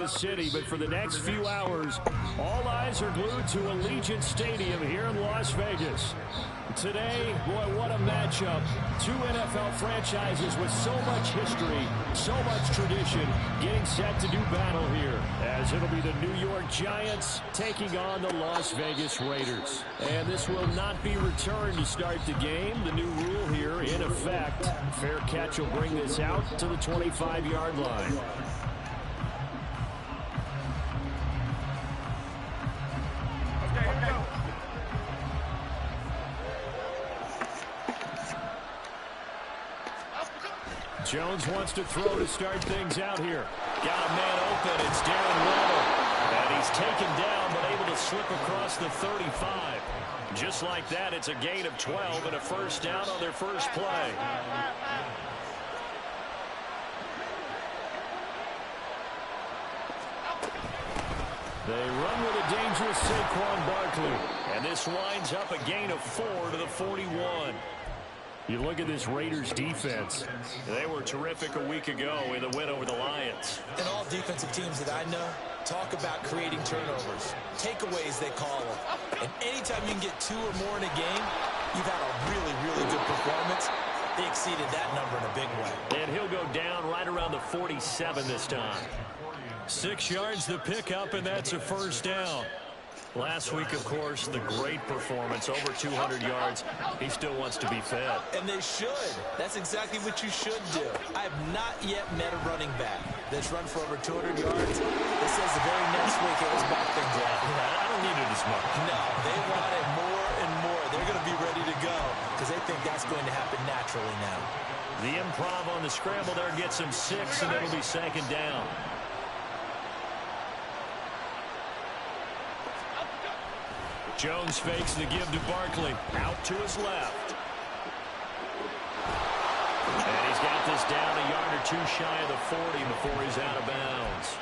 the city, but for the next few hours, all eyes are glued to Allegiant Stadium here in Las Vegas. Today, boy, what a matchup. Two NFL franchises with so much history, so much tradition, getting set to do battle here, as it'll be the New York Giants taking on the Las Vegas Raiders. And this will not be returned to start the game. The new rule here in effect. Fair catch will bring this out to the 25-yard line. Jones wants to throw to start things out here. Got a man open. It's Darren Waller. And he's taken down, but able to slip across the 35. Just like that, it's a gain of 12 and a first down on their first play. They run with a dangerous Saquon Barkley. And this winds up a gain of 4 to the 41. You look at this Raiders defense. They were terrific a week ago in the win over the Lions. And all defensive teams that I know talk about creating turnovers. Takeaways, they call them. And anytime you can get 2 or more in a game, you've had a really, really good performance. They exceeded that number in a big way. And he'll go down right around the 47 this time. 6 yards the pickup, and that's a first down. Last week, of course, the great performance, over 200 yards. He still wants to be fed. And they should. That's exactly what you should do. I have not yet met a running back that's run for over 200 yards that says the very next week it was back things up. I don't need it as much. No, they want it more and more. They're going to be ready to go because they think that's going to happen naturally now. The improv on the scramble there gets him 6, and it'll be second down. Jones fakes the give to Barkley. Out to his left. And he's got this down a yard or 2 shy of the 40 before he's out of bounds.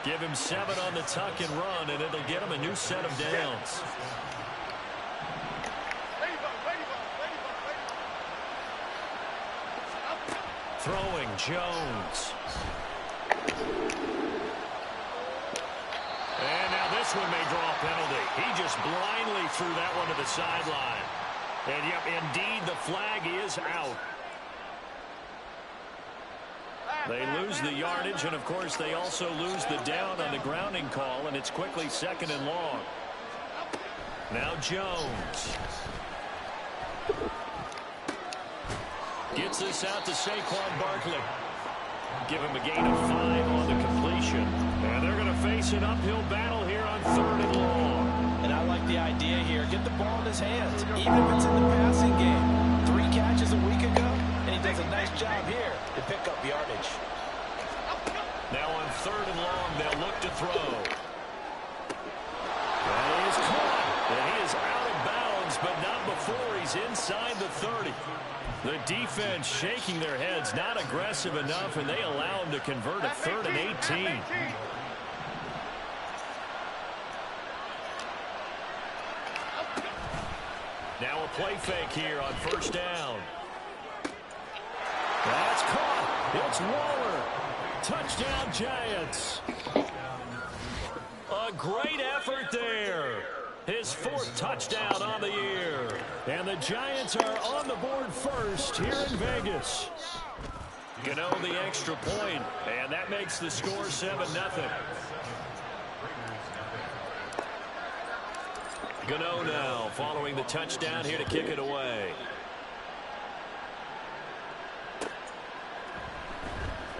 Give him 7 on the tuck and run, and it'll get him a new set of downs. Throwing Jones. And now this one may draw a penalty. He just blindly threw that one to the sideline. And yep, indeed, the flag is out. They lose the yardage, and of course they also lose the down on the grounding call, and it's quickly second and long. Now Jones. Gets this out to Saquon Barkley. Give him a gain of 5 on the completion. And they're going to face an uphill battle here on 3rd and long. And I like the idea here. Get the ball in his hands, even if it's in the passing game. 3 catches a week ago, and he does a nice job here to pick up yardage. Now on 3rd and long, they'll look to throw. And he is caught. And he is out of bounds, but not before he's inside the 30. The defense shaking their heads, not aggressive enough, and they allow him to convert a 3rd and 18. Now a play fake here on 1st down. That's caught. It's Waller. Touchdown, Giants. A great effort there. His 4th touchdown on the year. And the Giants are on the board first here in Vegas. Gano the extra point, and that makes the score 7-0. Gano now following the touchdown here to kick it away.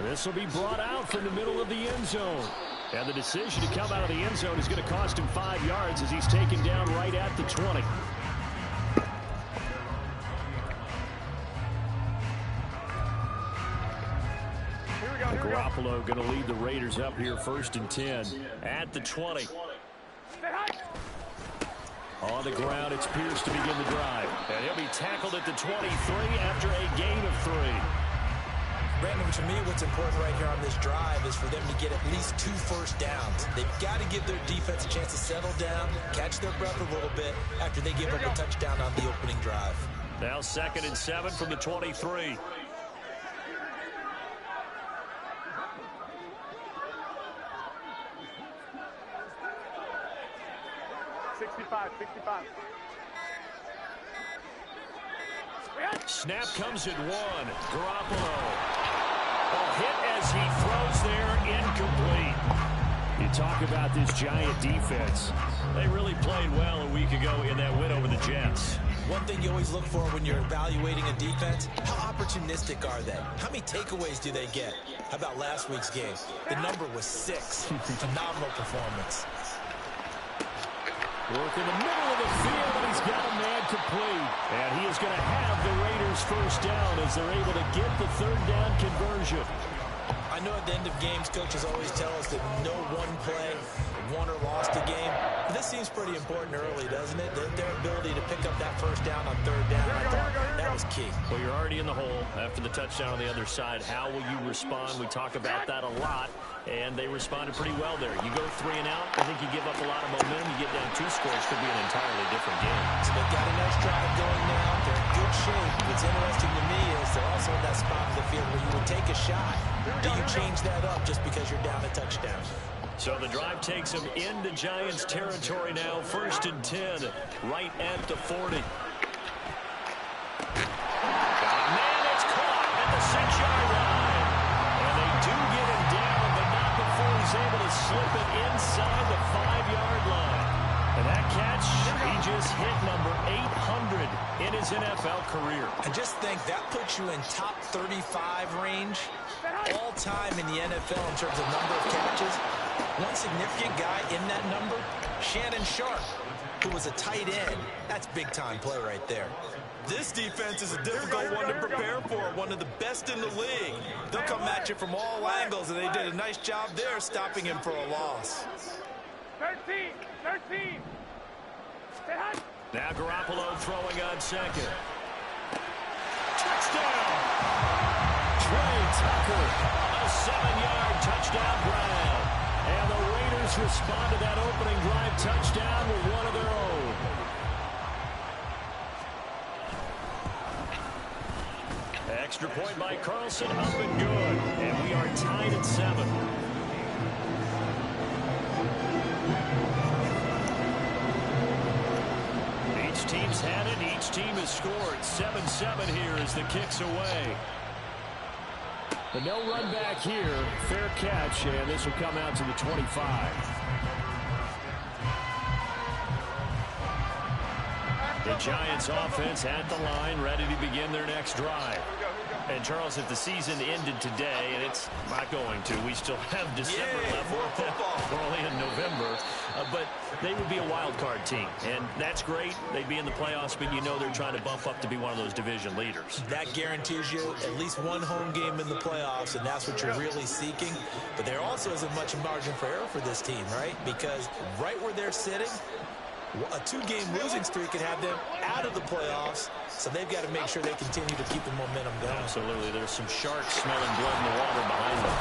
This will be brought out from the middle of the end zone. And the decision to come out of the end zone is going to cost him 5 yards as he's taken down right at the 20. Garoppolo going to lead the Raiders up here 1st and 10 at the 20. On the ground, it's Pierce to begin the drive. And he'll be tackled at the 23 after a gain of 3. Brandon, to me, what's important right here on this drive is for them to get at least 2 first downs. They've got to give their defense a chance to settle down, catch their breath a little bit after they give up a touchdown on the opening drive. Now 2nd and 7 from the 23. 65, 65. Snap comes at one. Garoppolo. Hit as he throws there, incomplete. You talk about this Giant defense. They really played well a week ago in that win over the Jets. One thing you always look for when you're evaluating a defense, how opportunistic are they? How many takeaways do they get? How about last week's game? The number was 6. Phenomenal performance. Work in the middle of the field, and he's got a man complete. And he is going to have the Raiders first down as they're able to get the third down conversion. I know at the end of games, coaches always tell us that no one play won or lost a game. But this seems pretty important early, doesn't it? Their ability to pick up that first down on third down, I thought that was key. Well, you're already in the hole after the touchdown on the other side. How will you respond? We talk about that a lot, and they responded pretty well there. You go 3 and out, I think you give up a lot of momentum. You get down 2 scores, could be an entirely different game. So they've got a nice drive going now. They're in good shape. What's interesting to me is they're also in that spot of the field where you would take a shot. Do you change that up just because you're down a touchdown? So the drive takes them into Giants territory now. 1st and 10, right at the 40. Man, it's caught at the 6-yard line. And they do get him down, but not before he's able to slip it inside the 5-yard line. And that catch, he just hit number 800 in his NFL career. I just think that puts you in top 35 range all time in the NFL in terms of number of catches. One significant guy in that number, Shannon Sharp, who was a tight end. That's big-time play right there. This defense is a difficult one to prepare for, one of the best in the league. They'll come at you from all angles, and they did a nice job there stopping him for a loss. 13. Now Garoppolo throwing on second. Touchdown! Trey Tucker, a 7-yard touchdown grab. And the Raiders respond to that opening drive touchdown with one of their own. Extra point by Carlson, up and good. And we are tied at 7. Each team's had it. Each team has scored. 7-7 here as the kick's away. The no run back here. Fair catch, and this will come out to the 25. The Giants offense at the line, ready to begin their next drive. And, Charles, if the season ended today, and it's not going to, we still have December left. We're only in November. But they would be a wild card team, and that's great. They'd be in the playoffs, but you know they're trying to bump up to be one of those division leaders. That guarantees you at least one home game in the playoffs, and that's what you're really seeking. But there also isn't much margin for error for this team, right? Because right where they're sitting, a 2-game losing streak could have them out of the playoffs, so they've got to make sure they continue to keep the momentum going. Absolutely. There's some sharks smelling blood in the water behind them.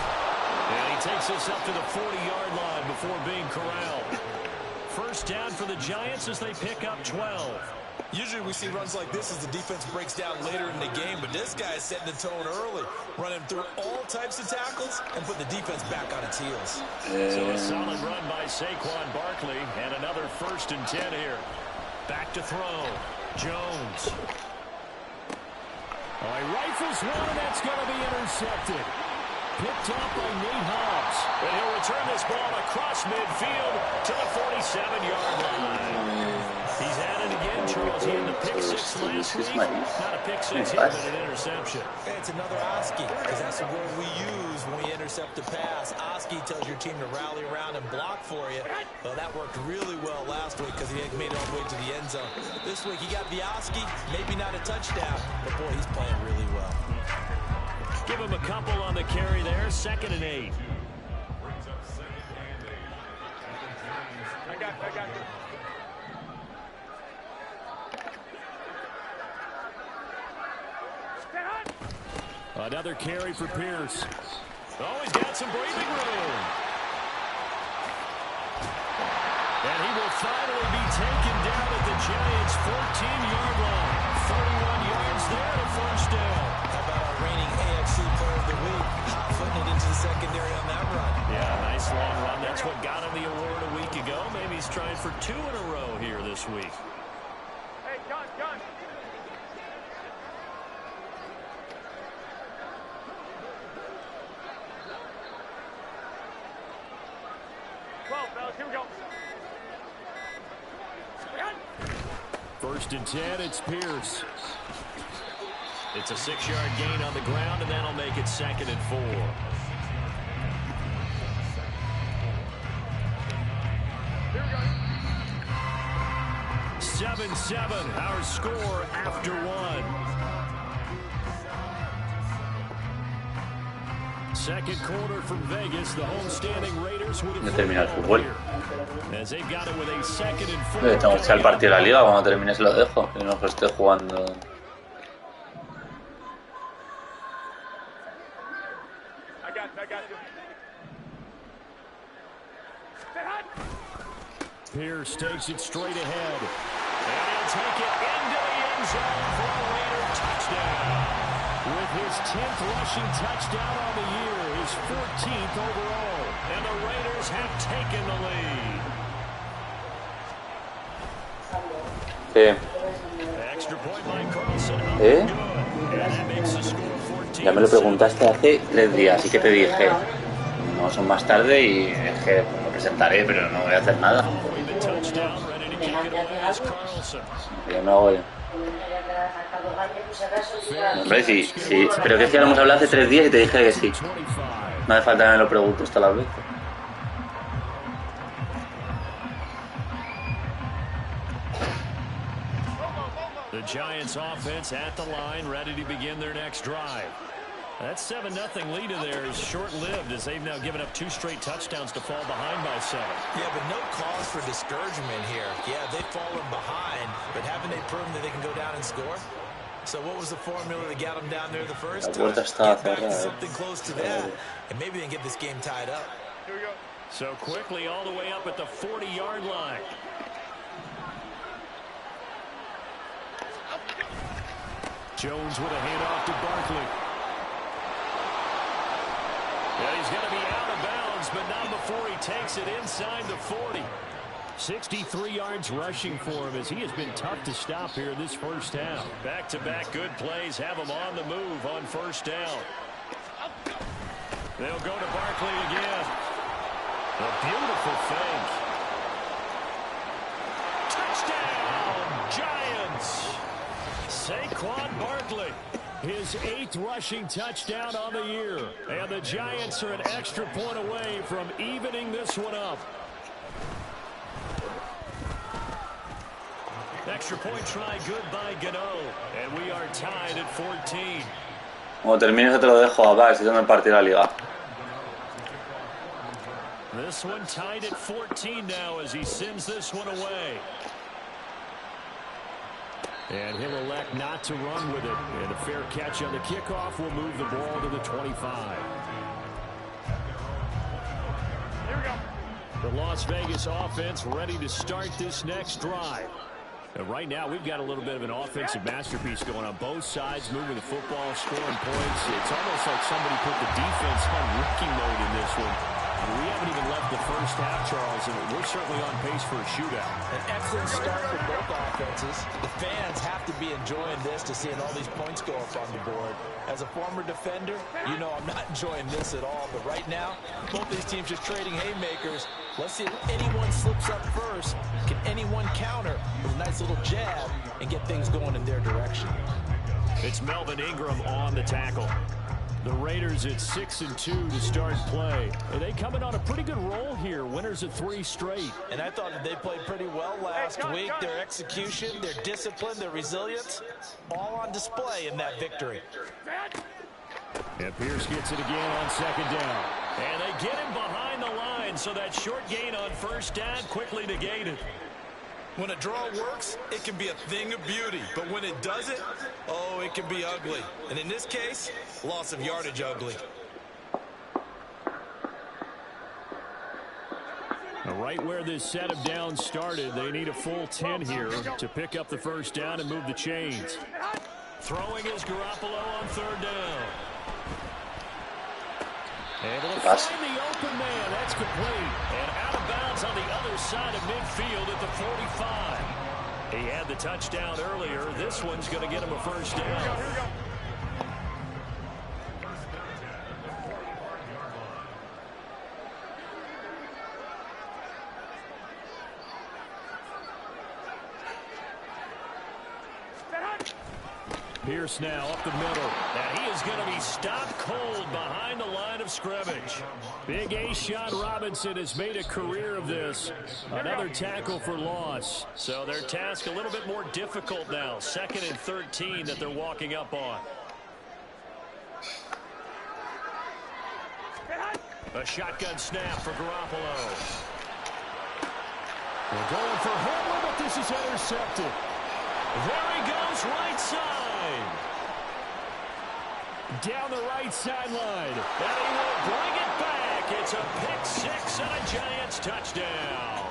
And he takes us up to the 40-yard line before being corralled. First down for the Giants as they pick up 12. Usually we see runs like this as the defense breaks down later in the game, but this guy is setting the tone early, running through all types of tackles and put the defense back on its heels. So a solid run by Saquon Barkley, and another 1st and 10 here. Back to throw. Jones. He rifles one, and that's going to be intercepted. Picked up by Nate Hobbs. And he'll return this ball across midfield to the 47-yard line. He's at it again, Charles. He had the pick 6 last week. Not a pick 6 here, but an interception. It's another Oski, because that's the word we use when we intercept a pass. Oski tells your team to rally around and block for you. Well, that worked really well last week because he made it all the way to the end zone. This week he got the Oski, maybe not a touchdown, but boy, he's playing really well. Give him a couple on the carry there. 2nd and 8. I got you. Another carry for Pierce. Oh, he's got some breathing room. And he will finally be taken down at the Giants' 14-yard line. 31 yards there to first down. How about our reigning AFC Player of the Week? Putting it into the secondary on that run. Yeah, nice long run. That's what got him the award a week ago. Maybe he's trying for 2 in a row here this week. Hey, gun. 12, fellas, here we go. First and 10, it's Pierce. It's a 6-yard gain on the ground, and that'll make it 2nd and 4. Here we go. 7-7, our score after 1. Second quarter from Vegas, the homestanding Raiders would have termina el fútbol. as they got it with a 2nd and 4. Tengo que echar el partido de la liga, cuando termine se lo dejo, que no que esté jugando. I got you. Stay hot. Pierce takes it straight ahead. And he'll take it into the end zone for a Raider touchdown. With his 10th rushing touchdown on the year, his 14th overall. And the Raiders have taken the lead. Extra point by Carlson. And that makes the score 14. Ya me lo preguntaste hace 3 días y que te dije, no son más tarde y es que me presentaré, pero no voy a hacer nada. Yo no hago yo. Hombre, sí, pero que es que lo hemos hablado hace 3 días y te dije que sí. No hace falta que me lo preguntes todas las veces. The Giants offense at the line, ready to begin their next drive. That 7-0 lead of theirs is short-lived as they've now given up 2 straight touchdowns to fall behind by 7. Yeah, but no cause for discouragement here. Yeah, they've fallen behind, but haven't they proven that they can go down and score? So what was the formula that got them down there the first time? Get back to something close to that, and maybe they can get this game tied up. Here we go. So quickly all the way up at the 40-yard line. Jones with a handoff to Barkley. Yeah, he's going to be out of bounds, but not before he takes it inside the 40. 63 yards rushing for him as he has been tough to stop here this first half. Back-to-back good plays have him on the move on first down. They'll go to Barkley again. A beautiful fake. Touchdown, Giants! Saquon Barkley. His 8th rushing touchdown on the year. And the Giants are an extra point away from evening this one up. Extra point try good by Gano. And we are tied at 14. Cuando termines te lo dejo, a ver si tengo el partido de la liga. This one tied at 14 now as he sends this one away. And he'll elect not to run with it. And a fair catch on the kickoff will move the ball to the 25. Here we go. The Las Vegas offense ready to start this next drive. And right now, we've got a little bit of an offensive masterpiece going on both sides, moving the football, scoring points. It's almost like somebody put the defense on rookie mode in this one. We haven't even left the first half, Charles, and we're certainly on pace for a shootout. An excellent start for both offenses. The fans have to be enjoying this to seeing all these points go up on the board. As a former defender, you know I'm not enjoying this at all. But right now, both these teams just trading haymakers. Let's see if anyone slips up first. Can anyone counter with a nice little jab and get things going in their direction? It's Melvin Ingram on the tackle. The Raiders at 6-2 to start play. And they coming on a pretty good roll here. Winners of 3 straight. And I thought that they played pretty well last week. Their execution, their discipline, their resilience, all on display in that victory. And Pierce gets it again on 2nd down. And they get him behind the line, so that short gain on 1st down quickly negated. When a draw works, it can be a thing of beauty. But when it doesn't, oh, it can be ugly. And in this case, loss of yardage ugly. Right where this set of downs started, they need a full 10 here to pick up the 1st down and move the chains. Throwing is Garoppolo on 3rd down. Able to find the open man. That's complete. And out of bounds on the other near side of midfield at the 45. He had the touchdown earlier. This one's going to get him a first down. Here we go. Pierce now up the middle. And he is going to be stopped cold behind the line of scrimmage. Big A-Shot Robinson has made a career of this. Another tackle for loss. So their task a little bit more difficult now. 2nd and 13 that they're walking up on. A shotgun snap for Garoppolo. They're going for Hamlin, but this is intercepted. There he goes, right side. Down the right sideline. And he will bring it back. It's a pick six and a Giants touchdown.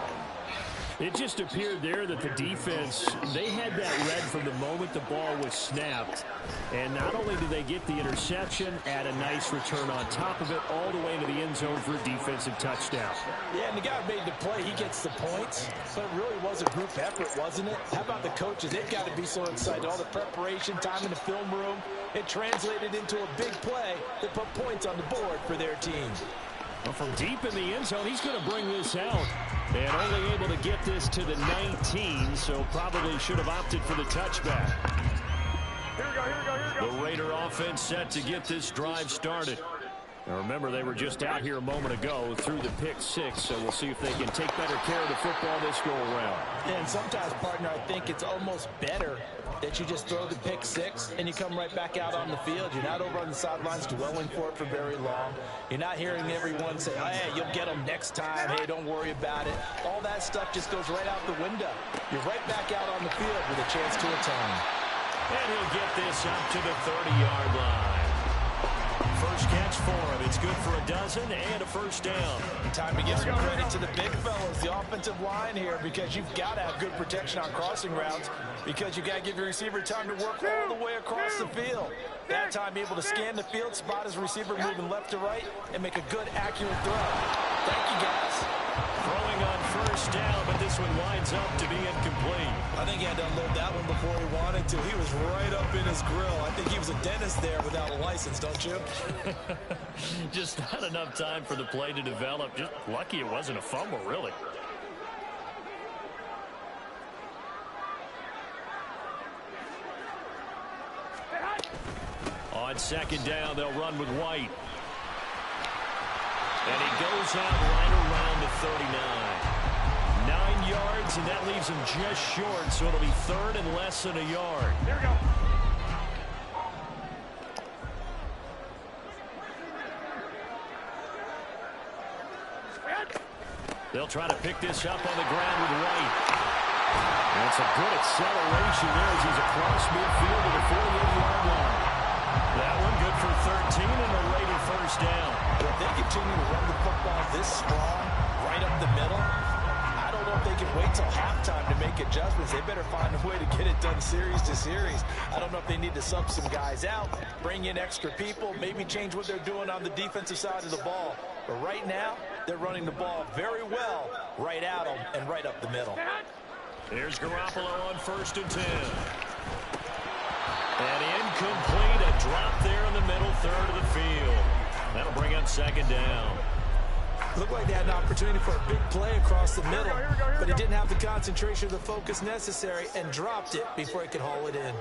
It just appeared there that the defense, they had that read from the moment the ball was snapped. And not only did they get the interception, add a nice return on top of it, all the way into the end zone for a defensive touchdown. Yeah, and the guy made the play. He gets the points. But it really was a group effort, wasn't it? How about the coaches? They've got to be so excited. All the preparation, time in the film room, it translated into a big play that put points on the board for their team. Well, from deep in the end zone, he's going to bring this out. And only able to get this to the 19, so probably should have opted for the touchback. Here we go. The Raider offense set to get this drive started. Now remember, they were just out here a moment ago through the pick six, so we'll see if they can take better care of the football this go around. And sometimes, partner, I think it's almost better that you just throw the pick six and you come right back out on the field. You're not over on the sidelines dwelling for it for very long. You're not hearing everyone say, hey, you'll get them next time. Hey, don't worry about it. All that stuff just goes right out the window. You're right back out on the field with a chance to atone. And he'll get this up to the 30-yard line. First catch for him. It's good for a dozen and a first down. Time to give some credit to the big fellas, the offensive line here, because you've got to have good protection on crossing routes, because you've got to give your receiver time to work all the way across the field. That time able to scan the field, spot his receiver moving left to right, and make a good, accurate throw. Thank you, guys. Throwing on first down, but this one winds up to be incomplete. I think he had to unload that one before he wanted to. He was right up in his grill. I think he was a dentist there without a license, don't you? Just not enough time for the play to develop. Just lucky it wasn't a fumble, really. On second down, they'll run with White. And he goes out right around the 39. 9 yards, and that leaves him just short, so it'll be third and less than a yard. Here we go. They'll try to pick this up on the ground with White. That's a good acceleration there as he's across midfield to the 48-yard line. That one good for 13 and a Raider first down. But if they continue to run the football this strong, right up the middle, I don't know if they can wait till halftime to make adjustments. They better find a way to get it done series to series. I don't know if they need to sub some guys out, bring in extra people, maybe change what they're doing on the defensive side of the ball. But right now, they're running the ball very well right at them and right up the middle. Here's Garoppolo on first and 10. And incomplete, a drop there in the middle third of the field. That'll bring up second down. Looked like they had an opportunity for a big play across the middle, but he didn't have the concentration or the focus necessary and dropped it before he could haul it in.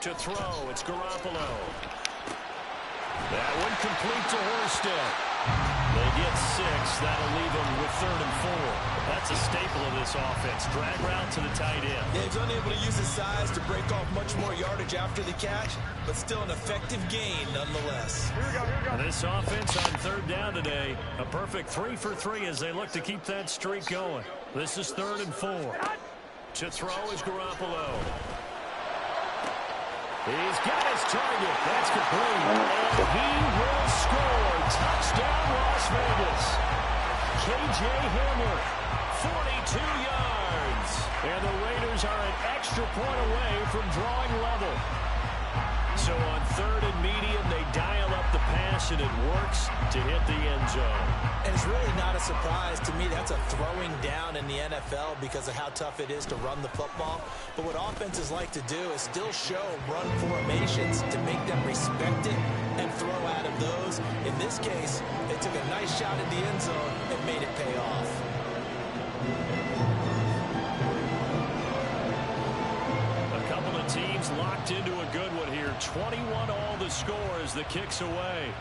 To throw, it's Garoppolo. That one complete to Horsted. They get 6. That'll leave them with 3rd and 4. That's a staple of this offense. Drag route to the tight end. Yeah, he's unable to use his size to break off much more yardage after the catch, but still an effective gain nonetheless. Here we go. This offense on 3rd down today, a perfect 3 for 3 as they look to keep that streak going. This is 3rd and 4. To throw is Garoppolo. He's got his target. That's complete. And he will score. Touchdown, Las Vegas. K.J. Hamler, 42 yards. And the Raiders are an extra point away from drawing level. So on 3rd and medium, they dial up the pass, and it works to hit the end zone. And it's really not a surprise to me. That's a throwing down in the NFL because of how tough it is to run the football. But what offenses like to do is still show run formations to make them respect it and throw out of those. In this case, they took a nice shot at the end zone and made it pay off. Teams locked into a good one here. 21 all the score as the kick's away.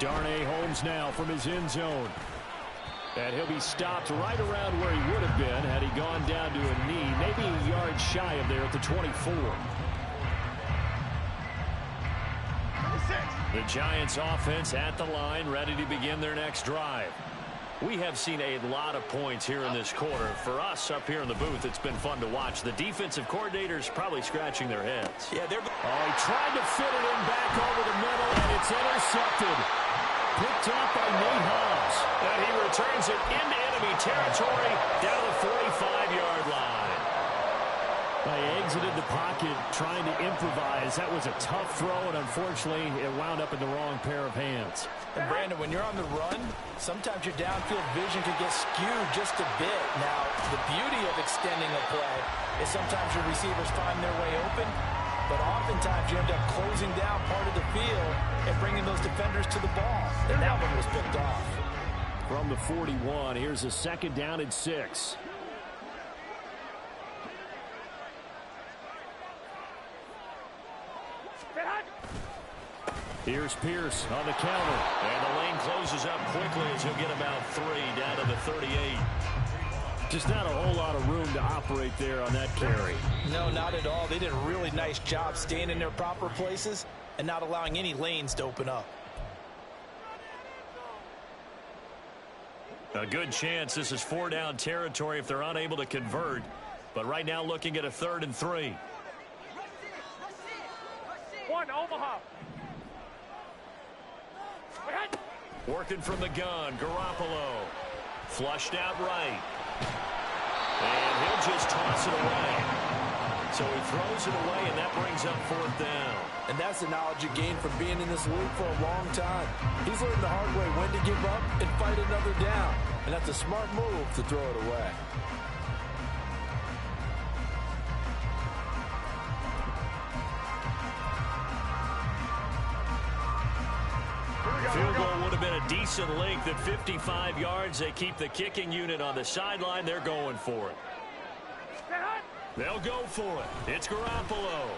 Darnay Holmes now from his end zone. And he'll be stopped right around where he would have been had he gone down to a knee, maybe a yard shy of there at the 24. The Giants offense at the line, ready to begin their next drive. We have seen a lot of points here in this quarter. For us up here in the booth, it's been fun to watch. The defensive coordinators probably scratching their heads. Yeah, they're... he tried to fit it in back over the middle, and it's intercepted. Picked up by Nate Hobbs. And he returns it into enemy territory down to the 45-yard line. They exited the pocket trying to improvise. That was a tough throw, and unfortunately, it wound up in the wrong pair of hands. And Brandon, when you're on the run, sometimes your downfield vision can get skewed just a bit. Now, the beauty of extending a play is sometimes your receivers find their way open, but oftentimes you end up closing down part of the field and bringing those defenders to the ball. And that one was picked off. From the 41, here's a 2nd down and 6. Here's Pierce on the counter. And the lane closes up quickly as he'll get about 3 down to the 38. Just not a whole lot of room to operate there on that carry. No, not at all. They did a really nice job staying in their proper places and not allowing any lanes to open up. A good chance this is 4-down territory if they're unable to convert. But right now looking at a 3rd and 3. One, Omaha. Working from the gun, Garoppolo. Flushed out right. And he'll just toss it away. So he throws it away, and that brings up 4th down. And that's the knowledge you gain from being in this league for a long time. He's learned the hard way when to give up and fight another down. And that's a smart move to throw it away. Field goal would have been a decent length at 55 yards. They keep the kicking unit on the sideline. They're going for it. They'll go for it. It's Garoppolo.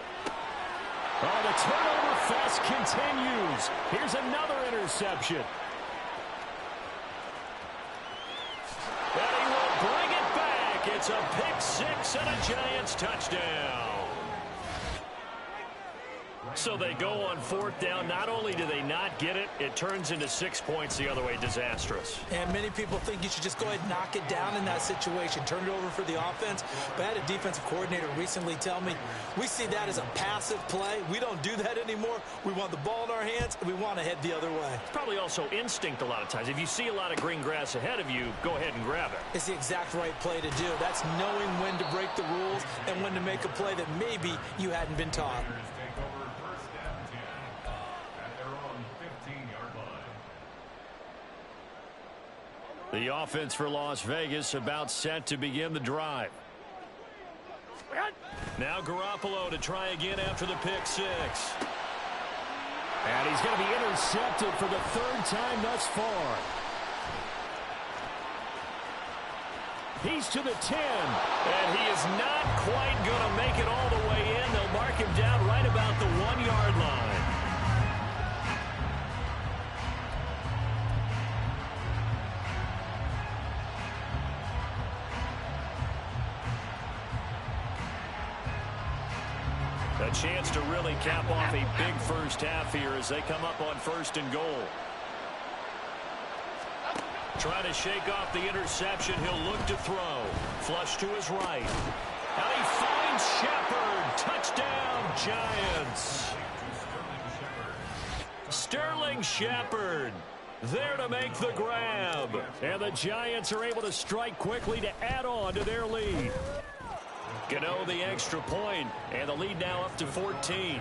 Oh, the turnover fest continues. Here's another interception. And he will bring it back. It's a pick 6 and a Giants touchdown. So they go on 4th down. Not only do they not get it, it turns into 6 points the other way. Disastrous. And many people think you should just go ahead and knock it down in that situation. Turn it over for the offense. But I had a defensive coordinator recently tell me, we see that as a passive play. We don't do that anymore. We want the ball in our hands, and we want to head the other way. It's probably also instinct a lot of times. If you see a lot of green grass ahead of you, go ahead and grab it. It's the exact right play to do. That's knowing when to break the rules and when to make a play that maybe you hadn't been taught. The offense for Las Vegas about set to begin the drive. Now Garoppolo to try again after the pick 6. And he's going to be intercepted for the 3rd time thus far. He's to the 10. And he is not quite going to make it all the way in. They'll mark him down right about the 1-yard line. A chance to really cap off a big first half here as they come up on 1st and goal. Trying to shake off the interception. He'll look to throw. Flush to his right. And he finds Shepard. Touchdown, Giants. Sterling Shepard. There to make the grab. And the Giants are able to strike quickly to add on to their lead. Gano the extra point, and the lead now up to 14.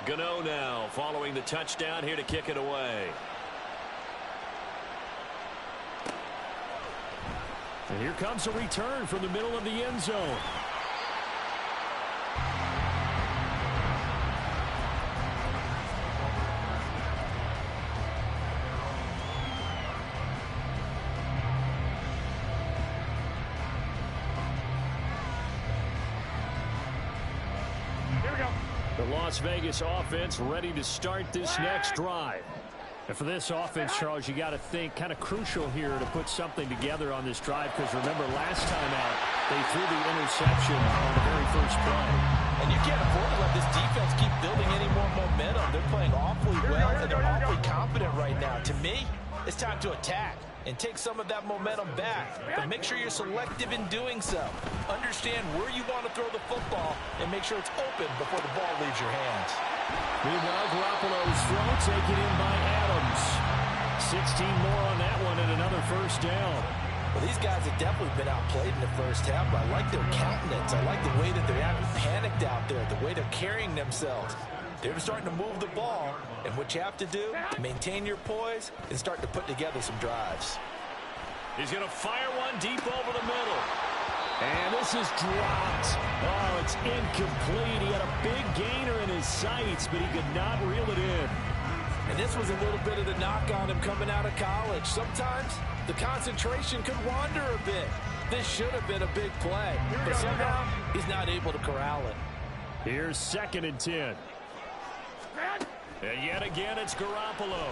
Gano now following the touchdown here to kick it away. And here comes a return from the middle of the end zone. The Las Vegas offense ready to start this next drive. And for this offense, Charles, you got to think kind of crucial here to put something together on this drive, because remember last time out they threw the interception on the very first play. And you can't afford to let this defense keep building any more momentum. They're playing awfully well, and they're awfully confident right now. To me, it's time to attack and take some of that momentum back. But make sure you're selective in doing so. Understand where you want to throw the football and make sure it's open before the ball leaves your hands. Meanwhile, Garoppolo's throw taken in by Adams. 16 more on that one and another first down. Well, these guys have definitely been outplayed in the first half, but I like their countenance. I like the way that they're acting panicked out there, the way they're carrying themselves. They're starting to move the ball, and what you have to do, maintain your poise and start to put together some drives. He's going to fire one deep over the middle. And this is dropped. Oh, it's incomplete. He had a big gainer in his sights, but he could not reel it in. And this was a little bit of the knock on him coming out of college. Sometimes the concentration could wander a bit. This should have been a big play, but somehow he's not able to corral it. Here's 2nd and 10. And yet again, it's Garoppolo.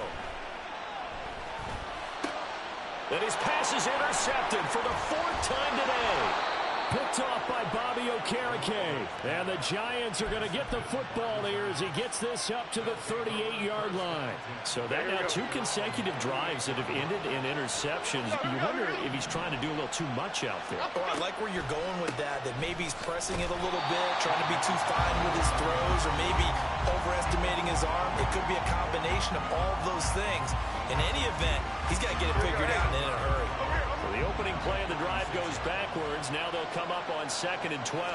And his pass is intercepted for the 4th time today. Picked off by Bobby Okereke. And the Giants are going to get the football here as he gets this up to the 38-yard line. So that now 2 consecutive drives that have ended in interceptions. You wonder if he's trying to do a little too much out there. Oh, I like where you're going with that maybe he's pressing it a little bit, trying to be too fine with his throws, or maybe overestimating his arm. It could be a combination of all of those things. In any event, he's got to get it figured out and in a hurry. So the opening play of the drive goes backwards. Now they'll come up on 2nd and 12.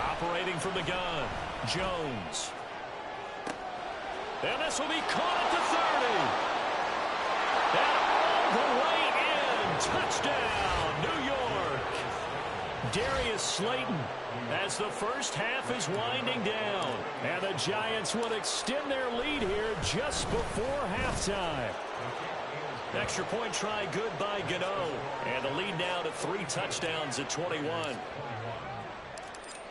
Operating from the gun, Jones. And this will be caught at the 30. And all the way in. Touchdown, New York. Darius Slayton as the first half is winding down. And the Giants will extend their lead here just before halftime. Extra point try good by Gano. And the lead now to 3 touchdowns at 21.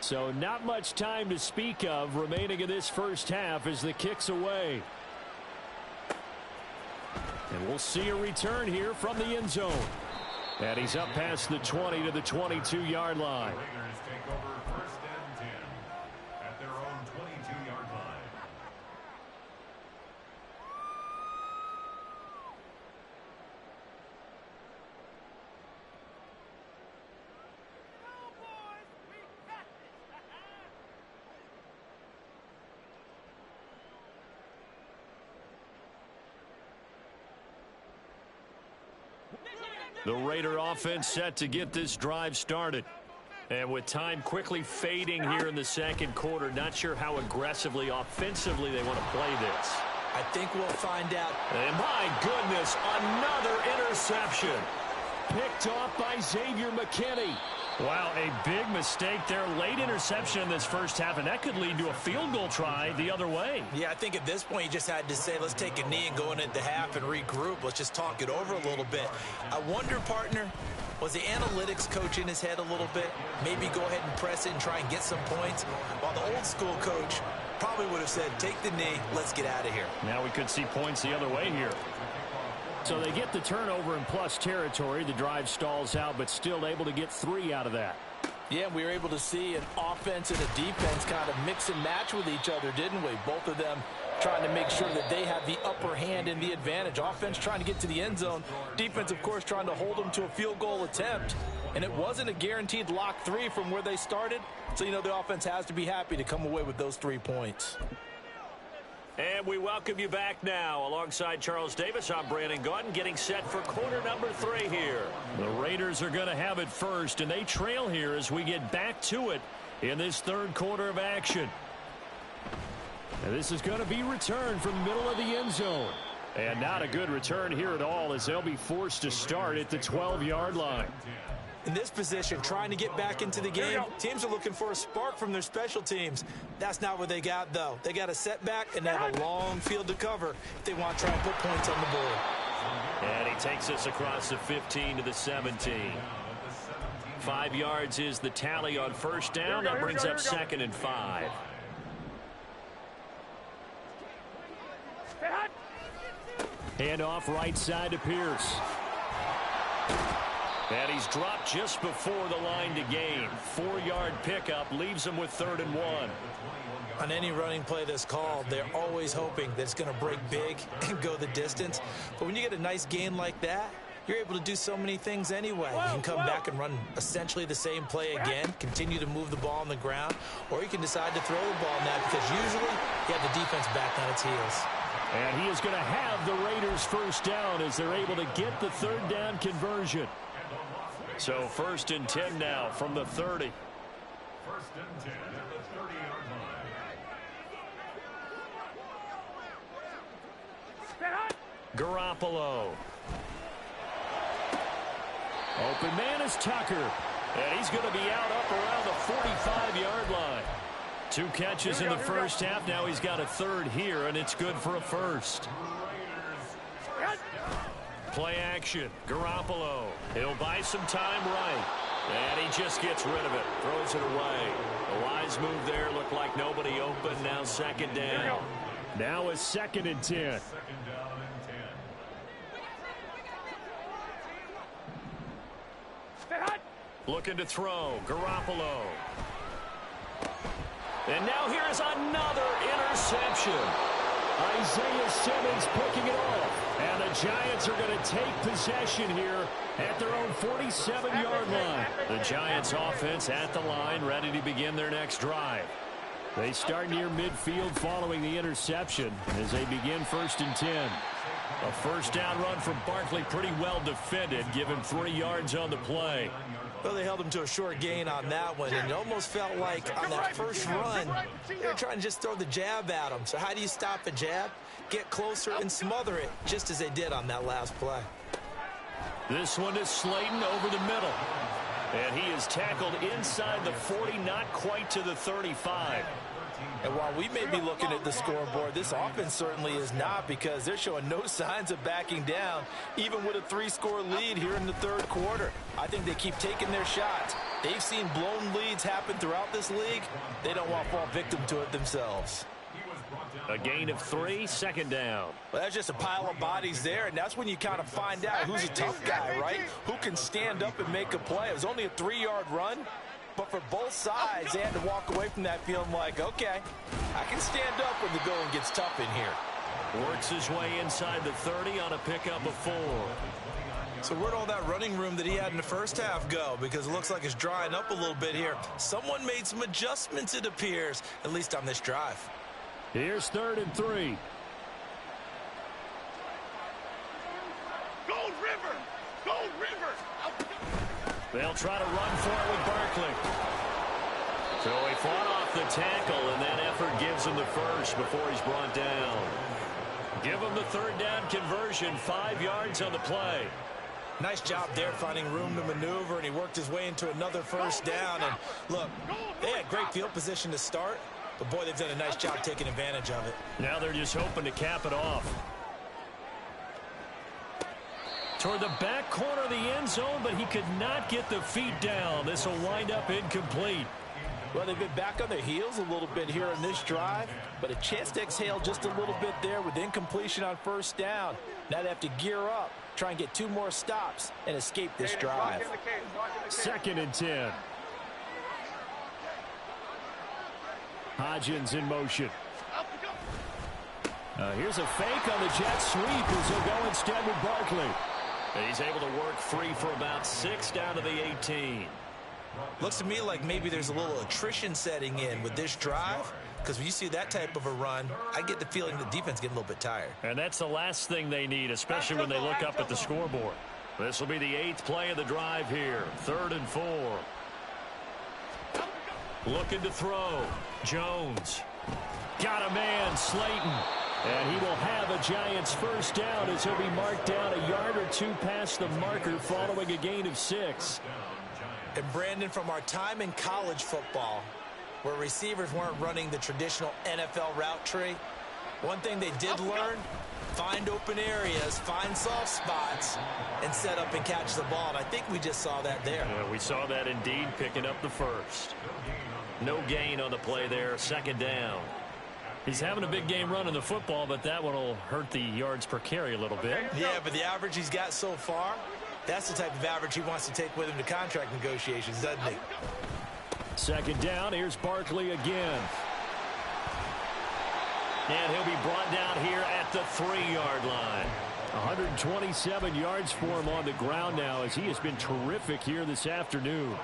So not much time to speak of remaining in this first half as the kick's away. And we'll see a return here from the end zone. And he's up past the 20 to the 22-yard line. Raiders take over 1st and 10 at their own 22-yard line. The Raider offense set to get this drive started. And with time quickly fading here in the 2nd quarter, not sure how aggressively, offensively they want to play this. I think we'll find out. And my goodness, another interception. Picked off by Xavier McKinney. Wow, a big mistake there. Late interception in this first half, and that could lead to a field goal try the other way. Yeah, I think at this point you just had to say, let's take a knee and go into the half and regroup. Let's just talk it over a little bit. I wonder, partner, was the analytics coach in his head a little bit? Maybe go ahead and press it and try and get some points? While the old school coach probably would have said, take the knee, let's get out of here. Now we could see points the other way here. So they get the turnover in plus territory. The drive stalls out, but still able to get 3 out of that. Yeah, we were able to see an offense and a defense kind of mix and match with each other, didn't we? Both of them trying to make sure that they have the upper hand and the advantage. Offense trying to get to the end zone. Defense, of course, trying to hold them to a field goal attempt. And it wasn't a guaranteed lock 3 from where they started. So, you know, the offense has to be happy to come away with those 3 points. And we welcome you back now. Alongside Charles Davis, I'm Brandon Gaudin, getting set for quarter number 3 here. The Raiders are going to have it first, and they trail here as we get back to it in this third quarter of action. And this is going to be returned from the middle of the end zone. And not a good return here at all, as they'll be forced to start at the 12-yard line. In this position, trying to get back into the game, teams are looking for a spark from their special teams. That's not what they got, though. They got a setback, and they have a long field to cover if they want to try and put points on the board. And he takes us across the 15 to the 17. 5 yards is the tally on first down. That brings up 2nd and 5. Hand off right side to Pierce. And he's dropped just before the line to gain. 4-yard pickup leaves him with 3rd and 1. On any running play that's called, they're always hoping that it's going to break big and go the distance. But when you get a nice gain like that, you're able to do so many things anyway. You can come back and run essentially the same play again, continue to move the ball on the ground, or you can decide to throw the ball now because usually you have the defense back on its heels. And he is going to have the Raiders first down as they're able to get the 3rd down conversion. So 1st and 10 now from the 30. 1st and 10 at the 30-yard line. Garoppolo. Open man is Tucker. And he's going to be out up around the 45-yard line. 2 catches in the first half. Now he's got a 3rd here, and it's good for a 1st. Play action. Garoppolo. He'll buy some time right. And he just gets rid of it. Throws it away. The wise move there. Looked like nobody open. Now 2nd down. Now a 2nd and 10. 2nd down and 10. Looking to throw. Garoppolo. And now here is another interception. Isaiah Simmons picking it off. And the Giants are going to take possession here at their own 47-yard line. The Giants offense at the line, ready to begin their next drive. They start near midfield following the interception as they begin 1st and 10. A first down run from Barkley, pretty well defended. Give him 3 yards on the play. Well, they held him to a short gain on that one, and it almost felt like on that first run, they were trying to just throw the jab at him. So how do you stop a jab? Get closer and smother it, just as they did on that last play. This one is Slayton over the middle. And he is tackled inside the 40, not quite to the 35. And while we may be looking at the scoreboard, this offense certainly is not, because they're showing no signs of backing down, even with a 3-score lead here in the 3rd quarter. I think they keep taking their shots. They've seen blown leads happen throughout this league. They don't want to fall victim to it themselves. A gain of 3, 2nd down. Well, that's just a pile of bodies there, and that's when you kind of find out who's a tough guy, right? Who can stand up and make a play. It was only a 3-yard run. But for both sides, they had to walk away from that feeling like, okay, I can stand up when the going gets tough in here. Works his way inside the 30 on a pickup of 4. So where'd all that running room that he had in the first half go? Because it looks like it's drying up a little bit here. Someone made some adjustments, it appears, at least on this drive. Here's 3rd and 3. Gold River! Gold River! They'll try to run for it with Barkley. So he fought off the tackle, and that effort gives him the 1st before he's brought down. Give him the 3rd down conversion, 5 yards on the play. Nice job there finding room to maneuver, and he worked his way into another 1st down. And look, they had great field position to start, but boy, they've done a nice job taking advantage of it. Now they're just hoping to cap it off. Toward the back corner of the end zone, but he could not get the feet down. This will wind up incomplete. Well, they've been back on their heels a little bit here in this drive, but a chance to exhale just a little bit there with incompletion on 1st down. Now they have to gear up, try and get 2 more stops, and escape this drive. 2nd and 10. Hodgins in motion. Here's a fake on the jet sweep as he'll go instead with Barkley. He's able to work free for about 6 down to the 18. Looks to me like maybe there's a little attrition setting in with this drive. because when you see that type of a run, I get the feeling the defense getting a little bit tired. And that's the last thing they need, especially when they look up at the scoreboard. This will be the 8th play of the drive here. 3rd and 4. Looking to throw. Jones. Got a man, Slayton. And he will have a Giants first down as he'll be marked down a yard or two past the marker following a gain of 6. And Brandon, from our time in college football, where receivers weren't running the traditional NFL route tree, one thing they did learn, find open areas, find soft spots, and set up and catch the ball. And I think we just saw that there. Yeah, we saw that indeed, picking up the first. No gain on the play there, 2nd down. He's having a big game running the football, but that one will hurt the yards per carry a little bit. Yeah, but the average he's got so far, that's the type of average he wants to take with him to contract negotiations, doesn't he? 2nd down, here's Barkley again. And he'll be brought down here at the 3-yard line. 127 yards for him on the ground now as he has been terrific here this afternoon.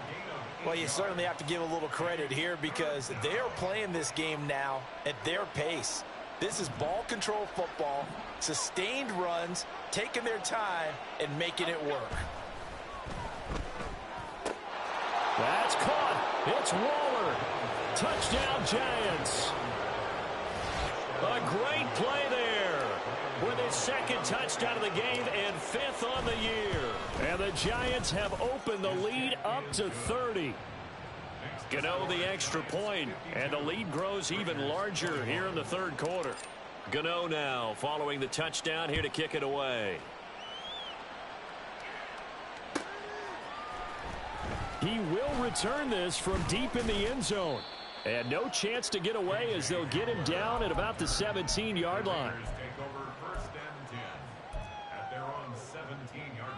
Well, you certainly have to give a little credit here because they are playing this game now at their pace. This is ball control football, sustained runs, taking their time, and making it work. That's caught. It's Waller. Touchdown, Giants. A great play there with his 2nd touchdown of the game and 5th on the year. And the Giants have opened the lead up to 30. Gano the extra point, and the lead grows even larger here in the 3rd quarter. Gano now following the touchdown here to kick it away. He will return this from deep in the end zone. And no chance to get away as they'll get him down at about the 17-yard line.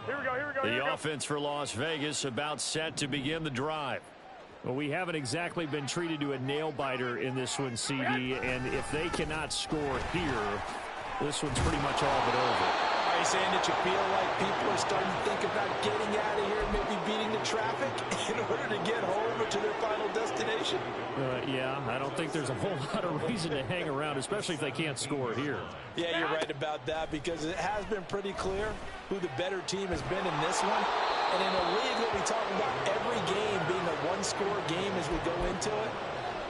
Here we go. The offense for Las Vegas about set to begin the drive. Well, we haven't exactly been treated to a nail-biter in this one, CD, and if they cannot score here, this one's pretty much all but over. Are you saying that you feel like people are starting to think about getting out of here, maybe beating the traffic in order to get home or to their final destination? Yeah, I don't think there's a whole lot of reason to hang around, especially if they can't score here. Yeah, you're right about that because it has been pretty clear who the better team has been in this one. And in a league where we talk about every game being a one-score game as we go into it,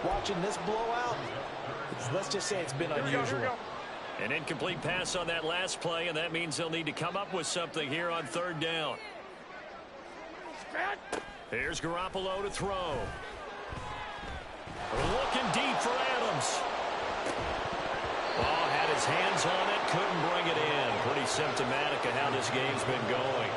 watching this blowout, let's just say it's been unusual. An incomplete pass on that last play, and that means they'll need to come up with something here on 3rd down. Here's Garoppolo to throw. Looking deep for Adams. Ball had his hands on it, couldn't bring it in. Pretty symptomatic of how this game's been going.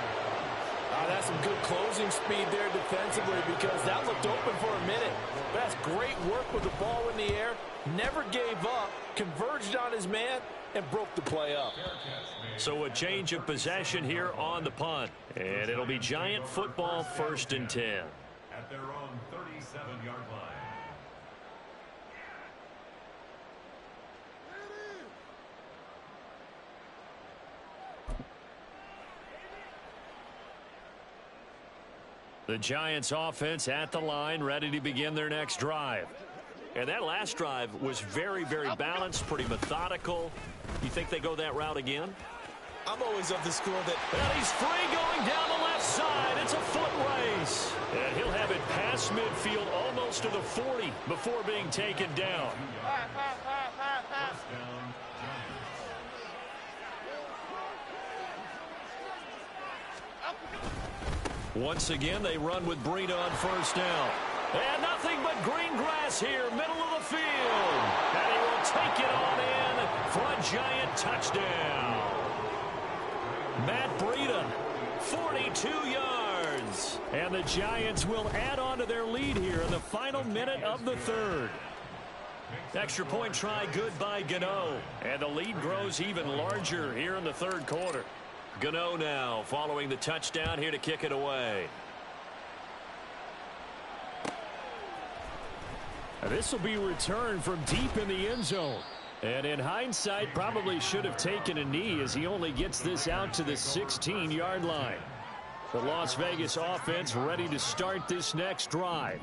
That's some good closing speed there defensively because that looked open for a minute. That's great work with the ball in the air. Never gave up, converged on his man, and broke the play up. So a change of possession here on the punt. And it'll be Giant football 1st and 10. At their own 37-yard line. The Giants offense at the line, ready to begin their next drive. And that last drive was very, very balanced, pretty methodical. You think they go that route again? I'm always of the school that... And he's free going down the left side. It's a foot race. And he'll have it past midfield almost to the 40 before being taken down. Once again, they run with Breida on 1st down. And nothing but green grass here, middle of the field. And he will take it on in for a Giant touchdown. Matt Breida, 42 yards. And the Giants will add on to their lead here in the final minute of the 3rd. Extra point try good by Gano. And the lead grows even larger here in the 3rd quarter. Gano now following the touchdown here to kick it away. This will be returned from deep in the end zone. And in hindsight, probably should have taken a knee as he only gets this out to the 16-yard line. The Las Vegas offense ready to start this next drive.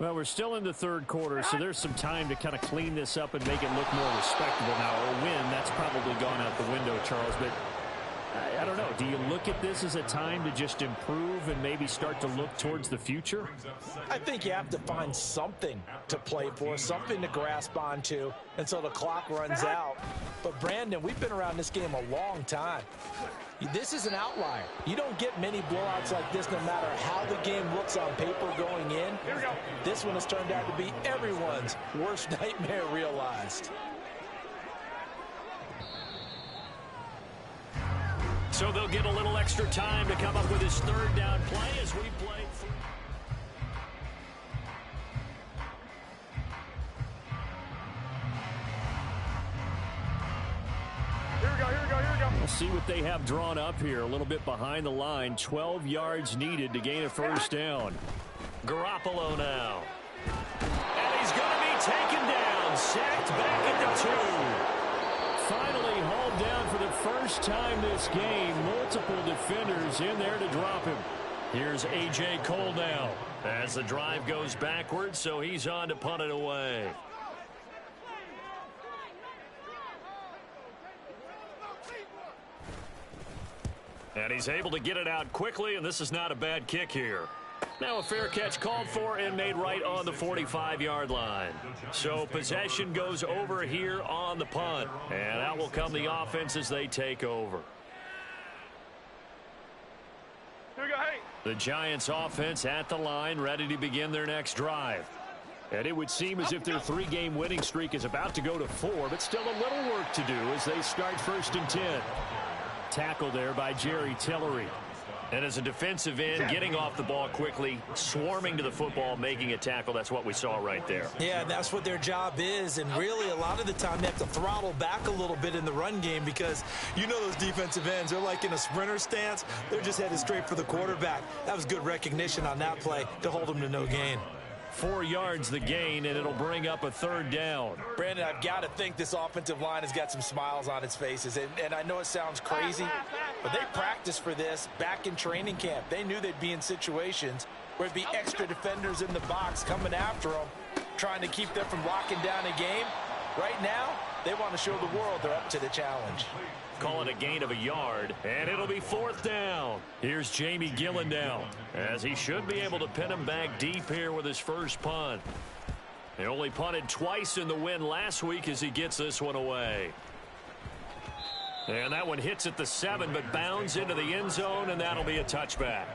Well, we're still in the third quarter, so there's some time to kind of clean this up and make it look more respectable. Now, a win, that's probably gone out the window, Charles, but I don't know. Do you look at this as a time to just improve and maybe start to look towards the future? I think you have to find something to play for, something to grasp onto until the clock runs out. But, Brandon, we've been around this game a long time. This is an outlier. You don't get many blowouts like this no matter how the game looks on paper going in. This one has turned out to be everyone's worst nightmare realized. So they'll get a little extra time to come up with his third down play as we play. Here we go. We'll see what they have drawn up here. A little bit behind the line. 12 yards needed to gain a first down. Garoppolo now. And he's going to be taken down. Sacked back at the 2. Finally hauled down for the first time this game. Multiple defenders in there to drop him. Here's A.J. Cole now as the drive goes backwards, so he's on to punt it away. And he's able to get it out quickly, and this is not a bad kick here. Now a fair catch called for and made right on the 45-yard line. So possession goes over here on the punt. And out will come the offense as they take over. Here we go, hey. The Giants offense at the line, ready to begin their next drive. And it would seem as if their 3-game winning streak is about to go to 4, but still a little work to do as they start 1st and 10. Tackle there by Jerry Tillery. And as a defensive end, getting off the ball quickly, swarming to the football, making a tackle. That's what we saw right there. Yeah, that's what their job is. And really, a lot of the time, they have to throttle back a little bit in the run game because you know those defensive ends, they're like in a sprinter stance. They're just headed straight for the quarterback. That was good recognition on that play to hold them to no gain. 4 yards the gain, and it'll bring up a 3rd down. Brandon, I've got to think this offensive line has got some smiles on its faces. And I know it sounds crazy, but they practiced for this back in training camp. They knew they'd be in situations where it'd be extra defenders in the box coming after them, trying to keep them from locking down a game. Right now, they want to show the world they're up to the challenge. Call it a gain of a yard, and it'll be 4th down. Here's Jamie Gillen now, as he should be able to pin him back deep here with his first punt. He only punted twice in the win last week as he gets this one away. And that one hits at the 7, but bounds into the end zone, and that'll be a touchback.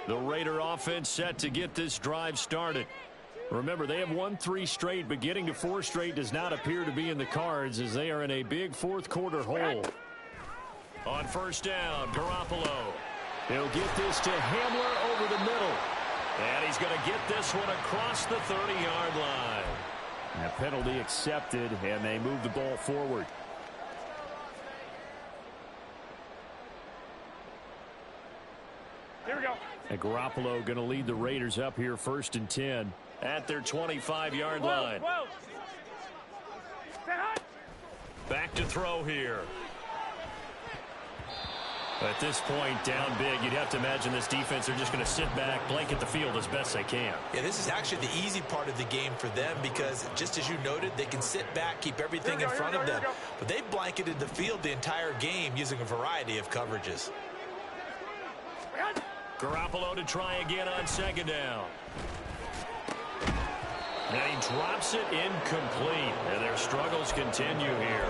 The Raider offense set to get this drive started. Remember, they have won 3 straight, but getting to 4 straight does not appear to be in the cards as they are in a big 4th quarter hole. On 1st down, Garoppolo. He'll get this to Hamler over the middle. And he's going to get this one across the 30-yard line. A penalty accepted, and they move the ball forward. Here we go. And Garoppolo going to lead the Raiders up here 1st and 10 at their 25-yard line. Back to throw here. At this point, down big, you'd have to imagine this defense are just going to sit back, blanket the field as best they can. Yeah, this is actually the easy part of the game for them because, just as you noted, they can sit back, keep everything in front of them. But they blanketed the field the entire game using a variety of coverages. Garoppolo to try again on 2nd down. And he drops it incomplete. And their struggles continue here.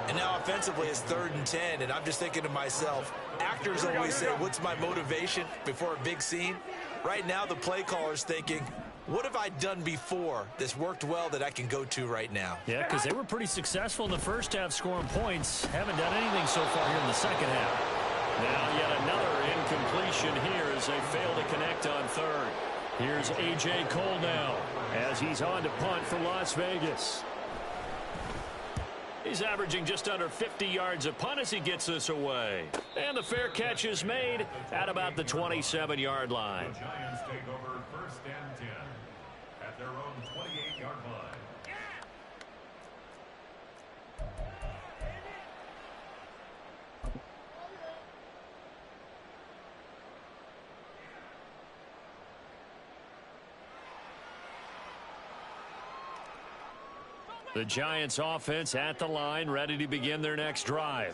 And now offensively it's 3rd and 10, and I'm just thinking to myself, actors always say, what's my motivation before a big scene? Right now the play caller's thinking, what have I done before that's worked well that I can go to right now? Yeah, because they were pretty successful in the first half scoring points. Haven't done anything so far here in the second half. Now yet another incompletion here as they fail to connect on 3rd. Here's A.J. Cole now as he's on to punt for Las Vegas. He's averaging just under 50 yards a punt as he gets this away. And the fair catch is made at about the 27-yard line. The Giants take over 1st and 10 at their own 28-yard line. The Giants offense at the line, ready to begin their next drive.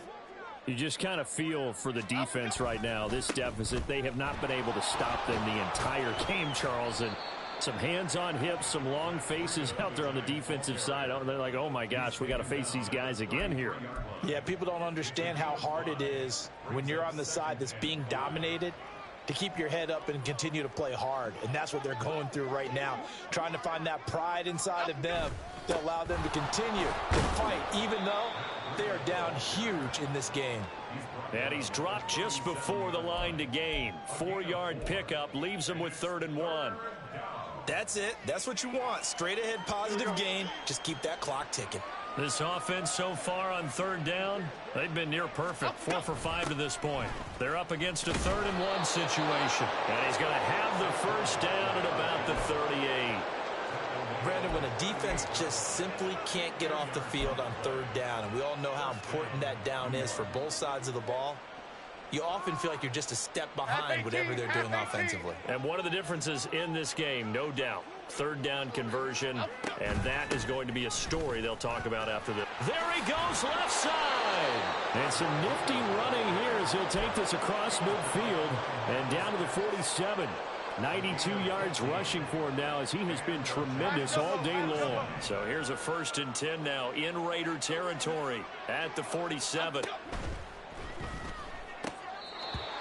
You just kind of feel for the defense right now, this deficit. They have not been able to stop them the entire game, Charles. And some hands on hips, some long faces out there on the defensive side. They're like, oh, my gosh, we got to face these guys again here. Yeah, people don't understand how hard it is when you're on the side that's being dominated to keep your head up and continue to play hard. And that's what they're going through right now, trying to find that pride inside of them to allow them to continue to fight, even though they are down huge in this game. And he's dropped just before the line to gain. 4-yard pickup leaves him with 3rd and 1. That's it. That's what you want. Straight ahead positive gain. Just keep that clock ticking. This offense so far on 3rd down, they've been near perfect. 4 for 5 to this point. They're up against a 3rd and 1 situation. And he's going to have the first down at about the 38. Brandon, when a defense just simply can't get off the field on 3rd down, and we all know how important that down is for both sides of the ball, you often feel like you're just a step behind whatever they're doing offensively. And one of the differences in this game, no doubt, 3rd down conversion, and that is going to be a story they'll talk about after this. There he goes, left side. And some nifty running here as he'll take this across midfield and down to the 47. 92 yards rushing for him now as he has been tremendous all day long. So here's a 1st and 10 now in Raider territory at the 47.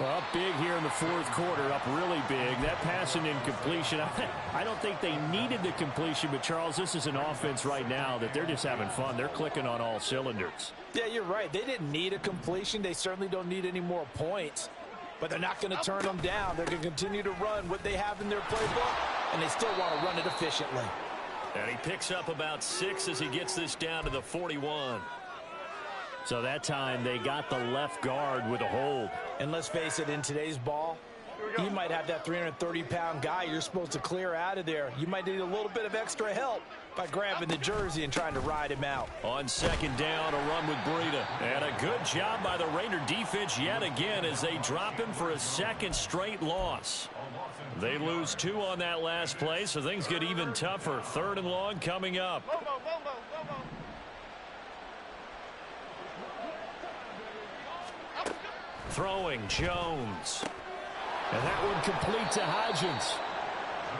Up big here in the 4th quarter, up really big. That pass and incompletion, I don't think they needed the completion, but Charles, this is an offense right now that they're just having fun. They're clicking on all cylinders. Yeah, you're right. They didn't need a completion. They certainly don't need any more points. But they're not going to turn them down. They're going to continue to run what they have in their playbook, and they still want to run it efficiently. And he picks up about 6 as he gets this down to the 41. So that time they got the left guard with a hold. And let's face it, in today's ball, you might have that 330-pound guy you're supposed to clear out of there. You might need a little bit of extra help by grabbing the jersey and trying to ride him out. On 2nd down, a run with Breida. And a good job by the Raider defense yet again as they drop him for a 2nd straight loss. They lose 2 on that last play, so things get even tougher. 3rd and long coming up. Throwing Jones. And that one complete to Hodgins.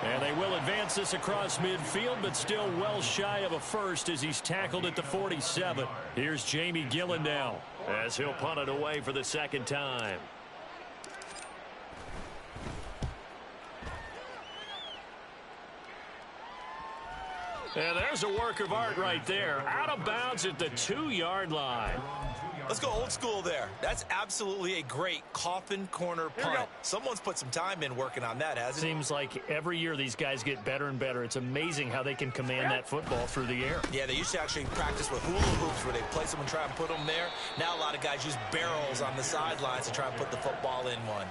And they will advance this across midfield, but still well shy of a first as he's tackled at the 47. Here's Jamie Gillen now as he'll punt it away for the 2nd time. And there's a work of art right there. Out of bounds at the 2-yard line. Let's go old school there. That's absolutely a great coffin corner punt. Someone's put some time in working on that, hasn't it? Seems like every year these guys get better and better. It's amazing how they can command that football through the air. Yeah, they used to actually practice with hula hoops where they place them and try and put them there. Now a lot of guys use barrels on the sidelines to try and put the football in one.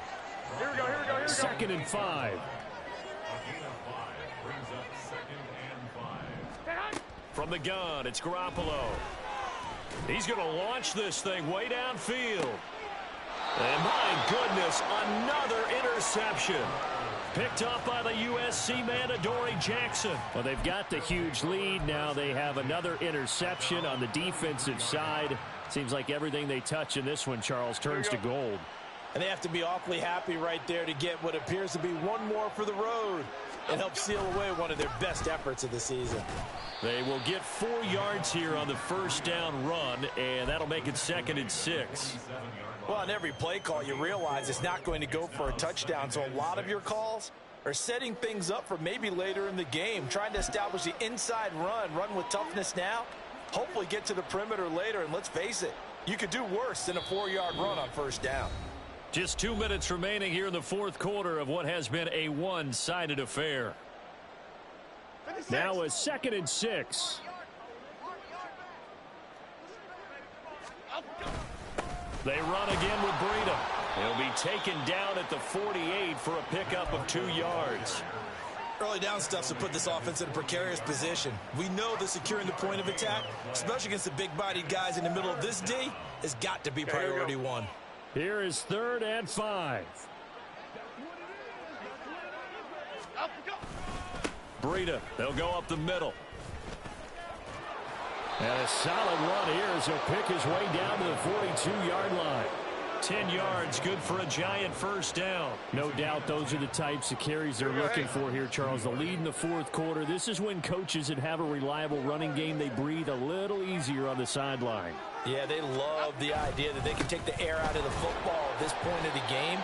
Here we go, here we go, here we go. 2nd and 5. From the gun, it's Garoppolo. He's going to launch this thing way downfield. And my goodness, another interception. Picked up by the USC man, Adoree Jackson. Well, they've got the huge lead. Now they have another interception on the defensive side. Seems like everything they touch in this one, Charles, turns to gold. And they have to be awfully happy right there to get what appears to be one more for the road and help seal away one of their best efforts of the season. They will get 4 yards here on the 1st down run, and that'll make it 2nd and 6. Well, on every play call, you realize it's not going to go for a touchdown, so a lot of your calls are setting things up for maybe later in the game, trying to establish the inside run with toughness now, hopefully get to the perimeter later, and let's face it, you could do worse than a 4-yard run on 1st down. Just 2 minutes remaining here in the 4th quarter of what has been a one-sided affair. Now a 2nd and 6. They run again with Breida. He'll be taken down at the 48 for a pickup of 2 yards. Early down stuff to put this offense in a precarious position. We know that securing the point of attack, especially against the big-bodied guys in the middle of this D, has got to be priority 1. Here is 3rd and 5. Breida, they'll go up the middle. And a solid run here as he'll pick his way down to the 42-yard line. 10 yards, good for a giant first down. No doubt those are the types of carries they're looking for here, Charles. The lead in the fourth quarter. This is when coaches that have a reliable running game, they breathe a little easier on the sideline. Yeah, they love the idea that they can take the air out of the football at this point of the game.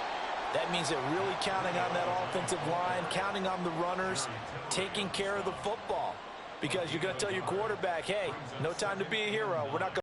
That means they're really counting on that offensive line, counting on the runners, taking care of the football. Because you're going to tell your quarterback, hey, no time to be a hero. We're not going